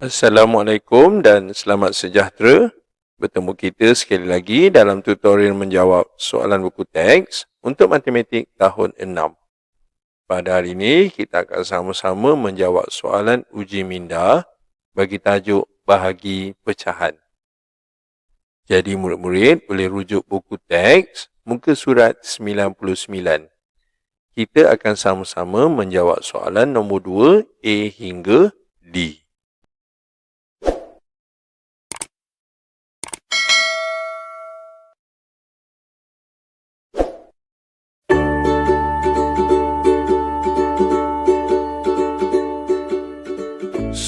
Assalamualaikum dan selamat sejahtera. Bertemu kita sekali lagi dalam tutorial menjawab soalan buku teks untuk matematik tahun 6. Pada hari ini, kita akan sama-sama menjawab soalan uji minda bagi tajuk bahagi pecahan. Jadi murid-murid boleh rujuk buku teks muka surat 99. Kita akan sama-sama menjawab soalan nombor 2 A hingga D.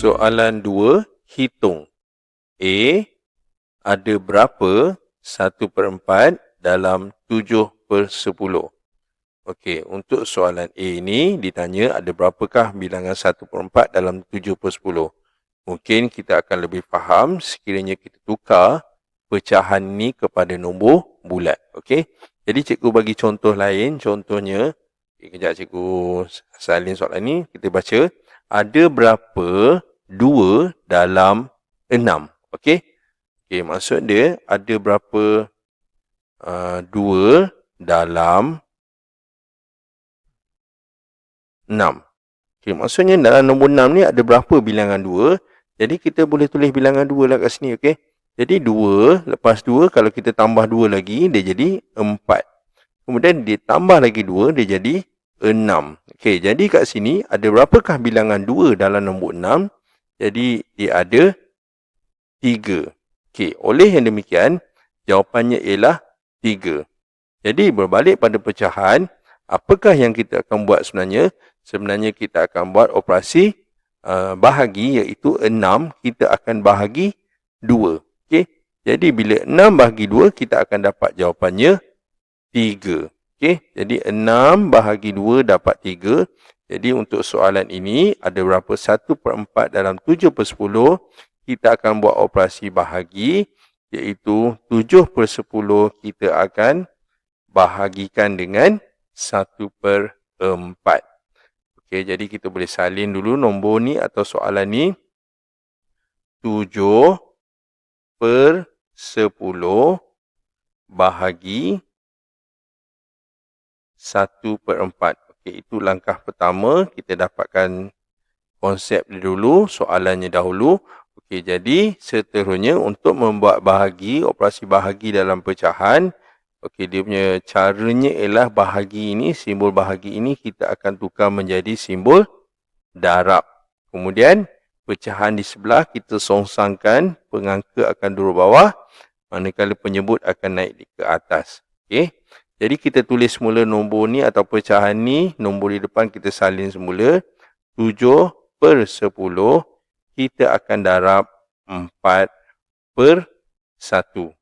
Soalan 2, hitung. A, ada berapa 1/4 dalam 7/10? Okey, untuk soalan A ini ditanya ada berapakah bilangan 1/4 dalam 7/10? Mungkin kita akan lebih faham sekiranya kita tukar pecahan ni kepada nombor bulat. Okey, jadi cikgu bagi contoh lain. Contohnya, kejap cikgu salin soalan ni, kita baca. Ada berapa 2 dalam 6? Okey. Okey, maksud dia ada berapa 2 dalam 6. Okey, maksudnya dalam nombor 6 ni ada berapa bilangan 2? Jadi kita boleh tulis bilangan 2 lah kat sini, okey. Jadi 2, lepas 2 kalau kita tambah 2 lagi, dia jadi 4. Kemudian ditambah lagi 2, dia jadi 6. Okey, jadi kat sini ada berapakah bilangan 2 dalam nombor 6? Jadi dia ada 3. Okey, oleh yang demikian, jawapannya ialah 3. Jadi berbalik pada pecahan, apakah yang kita akan buat sebenarnya? Sebenarnya kita akan buat operasi bahagi, iaitu 6, kita akan bahagi 2. Okey, jadi bila 6 bahagi 2, kita akan dapat jawapannya 3. Okey, jadi 6 bahagi 2 dapat 3. Jadi untuk soalan ini, ada berapa 1/4 dalam 7/10? Kita akan buat operasi bahagi, iaitu 7/10 kita akan bahagikan dengan 1/4. Okey, jadi kita boleh salin dulu nombor ni atau soalan ni. 7/10 bahagi 1/4. Okey, itu langkah pertama. Kita dapatkan konsep dulu, soalannya dahulu. Okey, jadi seterusnya untuk membuat bahagi, operasi bahagi dalam pecahan. Okey, dia punya caranya ialah bahagi ini, simbol bahagi ini kita akan tukar menjadi simbol darab. Kemudian pecahan di sebelah kita songsangkan, pengangka akan duduk bawah, manakala penyebut akan naik ke atas. Okey. Jadi kita tulis semula nombor ni atau pecahan ni, nombor di depan kita salin semula. 7/10 kita akan darab 4/1.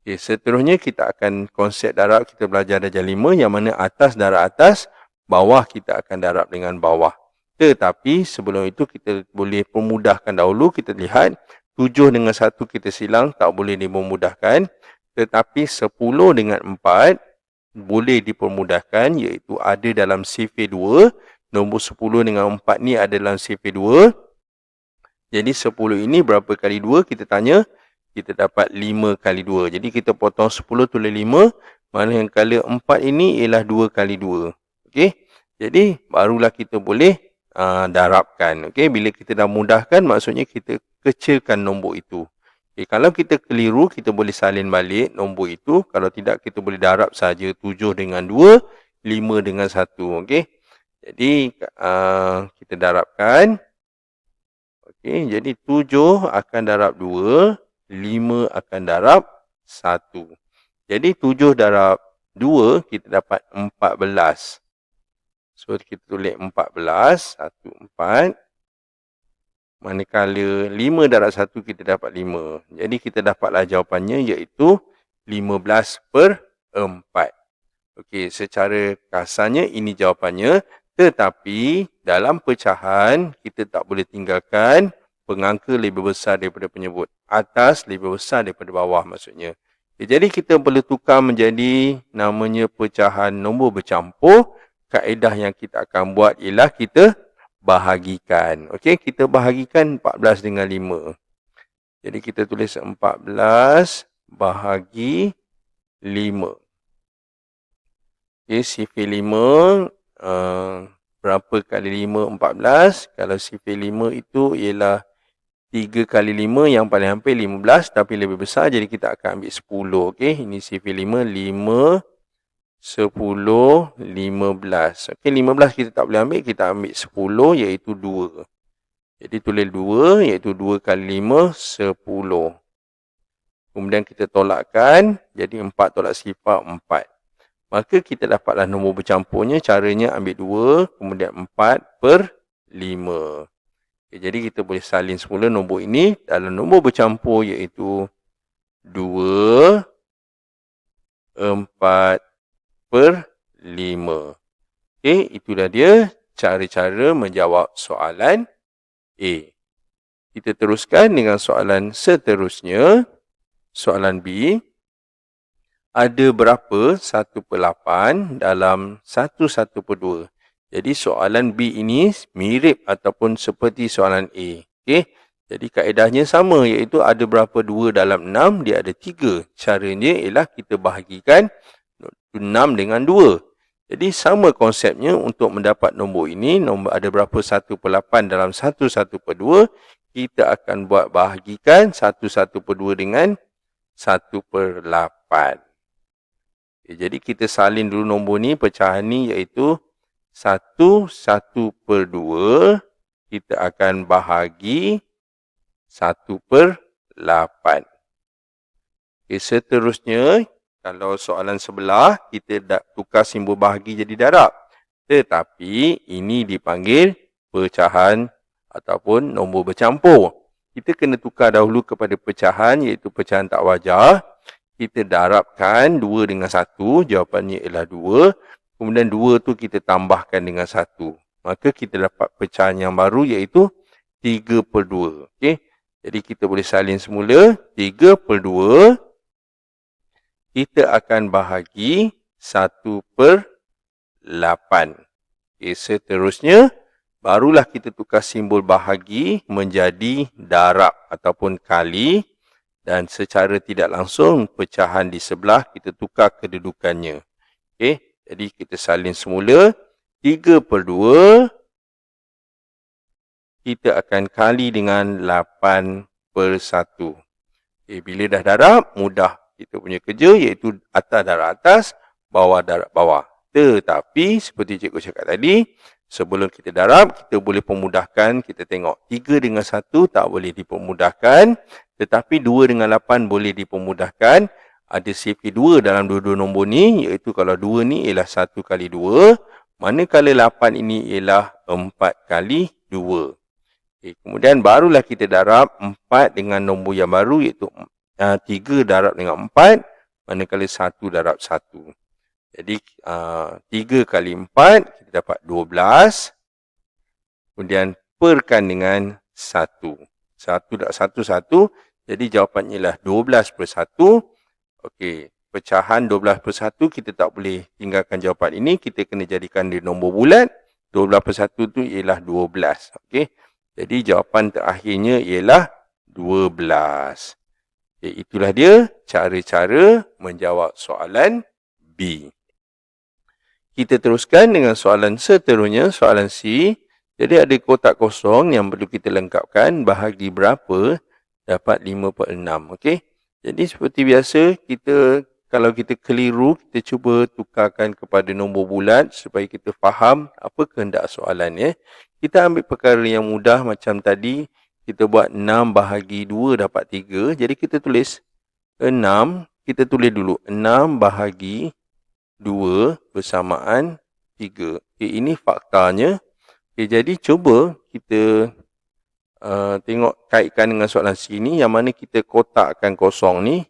Okay, seterusnya kita akan konsep darab, kita belajar darjah 5, yang mana atas darab atas, bawah kita akan darab dengan bawah. Tetapi sebelum itu kita boleh permudahkan dahulu. Kita lihat 7 dengan 1 kita silang, tak boleh dimudahkan. Tetapi 10 dengan 4 boleh dipermudahkan, iaitu ada dalam sifir 2. Nombor 10 dengan 4 ni ada dalam sifir 2. Jadi 10 ini berapa kali 2? Kita tanya. Kita dapat 5 kali 2. Jadi kita potong 10 tulis 5. Manakala 4 ini ialah 2 kali 2. Okey. Jadi barulah kita boleh darabkan. Okey, bila kita dah mudahkan, maksudnya kita kecilkan nombor itu. Okay, kalau kita keliru, kita boleh salin balik nombor itu. Kalau tidak, kita boleh darab saja 7 dengan 2, 5 dengan 1. Okey. Jadi kita darabkan. Okey, jadi 7 akan darab 2, 5 akan darab 1. Jadi 7 darab 2, kita dapat 14. So, kita tulis 14, 1, 4. Manakala 5 darab 1, kita dapat 5. Jadi, kita dapatlah jawapannya, iaitu 15/4. Okey, secara kasarnya, ini jawapannya. Tetapi, dalam pecahan, kita tak boleh tinggalkan pengangka lebih besar daripada penyebut. Atas lebih besar daripada bawah maksudnya. Okay, jadi, kita boleh tukar menjadi namanya pecahan nombor bercampur. Kaedah yang kita akan buat ialah kita bahagikan. Okey, kita bahagikan 14 dengan 5. Jadi kita tulis 14 bahagi 5. Okey, sifar 5, berapa kali 5? 14. Kalau sifar 5 itu ialah 3 kali 5 yang paling hampir 15 tapi lebih besar, jadi kita akan ambil 10. Okey, ini sifar 5, 5, 10, 15. Okey, 15 kita tak boleh ambil, kita ambil 10 iaitu 2. Jadi tulis 2 iaitu 2 kali 5, 10. Kemudian kita tolakkan, jadi 4 tolak sifar 4. Maka kita dapatlah nombor bercampurnya, caranya ambil 2, kemudian 4 per 5. Okay, jadi kita boleh salin semula nombor ini dalam nombor bercampur iaitu 2, 4 per 5. Okay, itulah dia cara-cara menjawab soalan A. Kita teruskan dengan soalan seterusnya. Soalan B. Ada berapa 1/8 dalam 1/2? Jadi soalan B ini mirip ataupun seperti soalan A. Okey. Jadi kaedahnya sama, iaitu ada berapa 2 dalam 6, dia ada 3. Caranya ialah kita bahagikan 6 dengan 2. Jadi sama konsepnya untuk mendapat nombor ini, nombor ada berapa 1/8 dalam 1/2, kita akan buat bahagikan 1/2 dengan 1/8. Okay, jadi kita salin dulu nombor ni, pecahan ni iaitu 1/2, kita akan bahagi 1/8. Okay, seterusnya, kalau soalan sebelah, kita dah tukar simbol bahagi jadi darab. Tetapi ini dipanggil pecahan ataupun nombor bercampur. Kita kena tukar dahulu kepada pecahan, iaitu pecahan tak wajar. Kita darabkan 2 dengan 1, jawapannya ialah 2. Kemudian 2 tu kita tambahkan dengan 1. Maka kita dapat pecahan yang baru iaitu 3/2. Okay? Jadi kita boleh salin semula. 3/2 kita akan bahagi 1/8. Okay, seterusnya, barulah kita tukar simbol bahagi menjadi darab ataupun kali. Dan secara tidak langsung, pecahan di sebelah kita tukar kedudukannya. Okay, jadi kita salin semula. 3/2 kita akan kali dengan 8/1. Okay, bila dah darab, mudah kita punya kerja, iaitu atas darab atas, bawah darab bawah. Tetapi seperti cikgu cakap tadi, sebelum kita darab, kita boleh pemudahkan. Kita tengok 3 dengan 1 tak boleh dipermudahkan. Tetapi 2 dengan 8 boleh dipermudahkan. Ada sifar 2 dalam dua-dua nombor ni, iaitu kalau 2 ni ialah 1 kali 2. Manakala 8 ini ialah 4 kali 2. Okay, kemudian barulah kita darab 4 dengan nombor yang baru, iaitu 3 darab dengan 4. Manakala 1 darab 1. Jadi 3 kali 4, kita dapat 12. Kemudian perkan dengan 1. 1 darab 1, 1. Jadi jawapannya ialah 12/1. Okey, pecahan 12/1 kita tak boleh tinggalkan jawapan ini. Kita kena jadikan dia nombor bulat. 12/1 tu ialah 12. Okey, jadi jawapan terakhirnya ialah 12. Okay, itulah dia cara-cara menjawab soalan B. Kita teruskan dengan soalan seterusnya, soalan C. Jadi ada kotak kosong yang perlu kita lengkapkan. Bahagi berapa dapat 5/6. Okey. Jadi seperti biasa, kalau kita keliru, kita cuba tukarkan kepada nombor bulat supaya kita faham apa kehendak soalan ya. Kita ambil perkara yang mudah macam tadi. Kita buat 6 bahagi 2 dapat 3. Jadi kita tulis 6. Kita tulis dulu 6 bahagi 2 bersamaan 3. Okay, ini faktanya. Okay, jadi cuba kita tengok kaitkan dengan soalan sini, yang mana kita kotakkan kosong ni.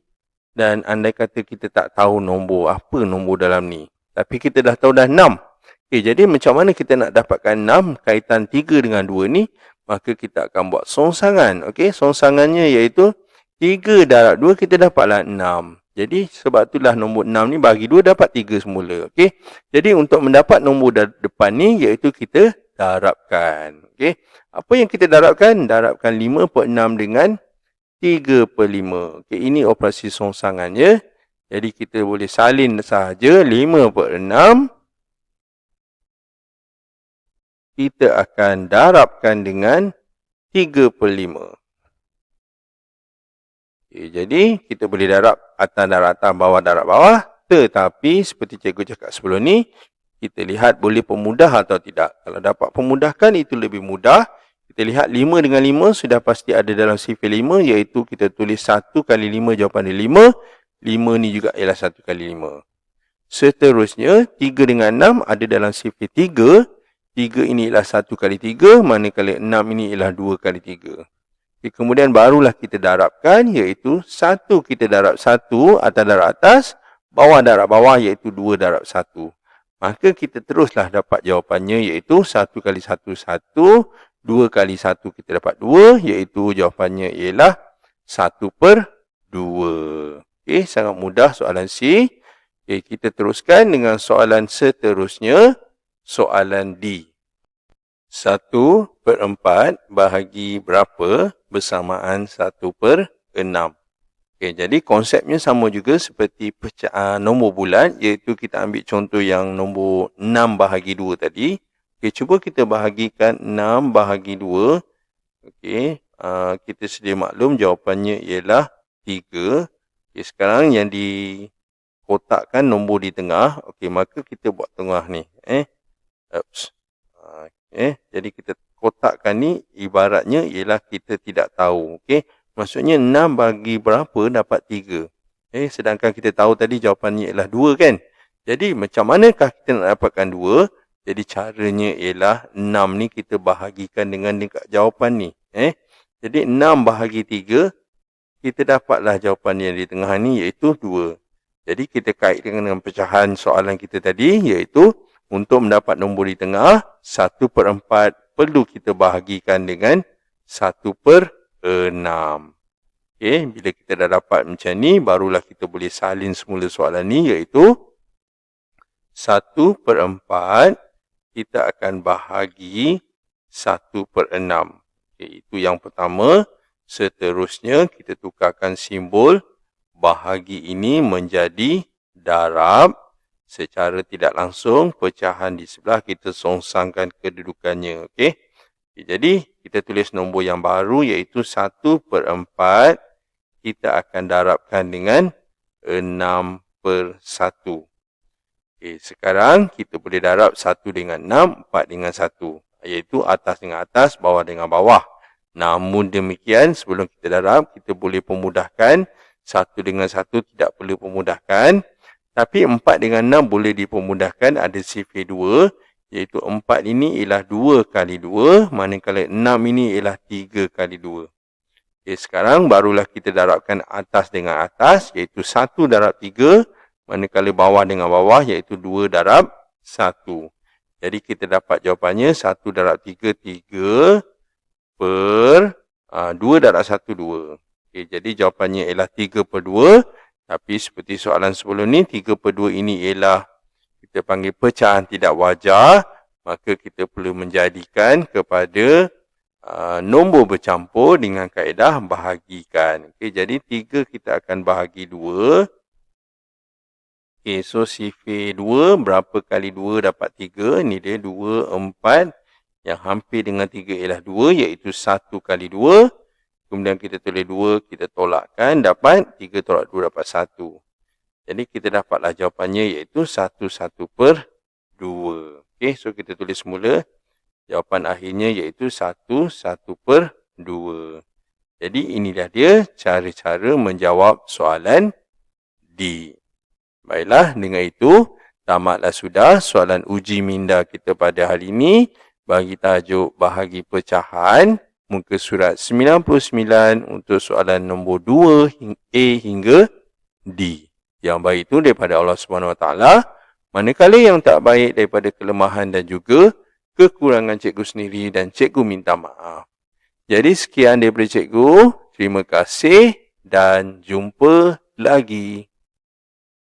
Dan andai kata kita tak tahu apa nombor dalam ni. Tapi kita dah tahu dah 6. Okay, jadi macam mana kita nak dapatkan 6 kaitan 3 dengan 2 ni? Maka kita akan buat songsangan. Okay, songsangannya iaitu 3 darab 2 kita dapatlah 6. Jadi sebab itulah nombor 6 ni bagi 2 dapat 3 semula. Okay, jadi untuk mendapat nombor depan ni iaitu kita darabkan. Okey. Apa yang kita darabkan? Darabkan 5/6 dengan 3/5. Okey, ini operasi songsangannya. Jadi kita boleh salin sahaja 5/6. Kita akan darabkan dengan 3/5. Okay, jadi kita boleh darab atas darab atas, bawah darab bawah. Tetapi seperti cikgu cakap sebelum ni, kita lihat boleh pemudah atau tidak. Kalau dapat pemudahkan, itu lebih mudah. Kita lihat 5 dengan 5 sudah pasti ada dalam sifar 5, iaitu kita tulis 1 kali 5, jawapan dia 5. 5 ni juga ialah 1 kali 5. Seterusnya, 3 dengan 6 ada dalam sifar 3. 3 ini ialah 1 kali 3, manakala 6 ini ialah 2 kali 3. Okay, kemudian barulah kita darabkan, iaitu 1 kita darab 1 atas darab atas, bawah darab bawah, iaitu 2 darab 1. Maka kita teruslah dapat jawapannya, iaitu 1 kali 1, 1. 2 kali 1 kita dapat 2, iaitu jawapannya ialah 1/2. Okay, sangat mudah soalan C. Okay, kita teruskan dengan soalan seterusnya, soalan D. 1/4 bahagi berapa bersamaan 1/6. Okay, jadi konsepnya sama juga seperti nombor bulat, iaitu kita ambil contoh yang nombor 6 bahagi 2 tadi. Okay, cuba kita bahagikan 6 bahagi 2. Okay, kita sedia maklum jawapannya ialah 3. Okay, sekarang yang dikotakkan nombor di tengah. Okay, maka kita buat tengah ni. Jadi kita kotakkan ni ibaratnya ialah kita tidak tahu. Okay, maksudnya 6 bagi berapa dapat 3. Sedangkan kita tahu tadi jawapannya ialah 2 kan. Jadi macam manakah kita nak dapatkan 2? Jadi caranya ialah 6 ni kita bahagikan dengan dekat jawapan ni. Jadi 6 bahagi 3, kita dapatlah jawapan yang di tengah ni, iaitu 2. Jadi kita kaitkan dengan pecahan soalan kita tadi, iaitu untuk mendapat nombor di tengah, 1/4 perlu kita bahagikan dengan 1/6. Okay, bila kita dah dapat macam ni, barulah kita boleh salin semula soalan ni, iaitu 1/4 kita akan bahagi 1/6. Okay, itu yang pertama. Seterusnya, kita tukarkan simbol bahagi ini menjadi darab. Secara tidak langsung, pecahan di sebelah kita songsangkan kedudukannya. Okay? Jadi, kita tulis nombor yang baru, iaitu 1/4. Kita akan darabkan dengan 6/1. Okay, sekarang, kita boleh darab 1 dengan 6, 4 dengan 1. Iaitu atas dengan atas, bawah dengan bawah. Namun demikian, sebelum kita darab, kita boleh pemudahkan. 1 dengan 1 tidak perlu pemudahkan. Tapi 4 dengan 6 boleh dipemudahkan, ada sifar 2, iaitu 4 ini ialah 2 kali 2, manakala 6 ini ialah 3 kali 2. Okay, sekarang barulah kita darabkan atas dengan atas, iaitu 1 darab 3, manakala bawah dengan bawah, iaitu 2 darab 1. Jadi kita dapat jawapannya 1 darab 3, 3 per 2 darab 1, 2. Okay, jadi jawapannya ialah 3/2. Tapi seperti soalan sebelum ni, 3/2 ini ialah kita panggil pecahan tidak wajar. Maka kita perlu menjadikan kepada nombor bercampur dengan kaedah bahagikan. Okay, jadi 3 kita akan bahagi 2. Okay, so sifar 2, berapa kali 2 dapat 3? Ini dia 2, 4. Yang hampir dengan 3 ialah 2, iaitu 1 kali 2. Kemudian kita tulis 2, kita tolakkan, dapat 3 tolak 2 dapat 1. Jadi kita dapatlah jawapannya, iaitu 1/2. Okay, so kita tulis semula. Jawapan akhirnya iaitu 1/2. Jadi inilah dia cara-cara menjawab soalan D. Baiklah, dengan itu tamatlah sudah soalan uji minda kita pada hari ini bagi tajuk bahagi pecahan. Muka surat 99 untuk soalan nombor 2 A hingga D. Yang baik itu daripada Allah SWT. Manakala yang tak baik daripada kelemahan dan juga kekurangan cikgu sendiri dan cikgu minta maaf. Jadi sekian daripada cikgu. Terima kasih dan jumpa lagi.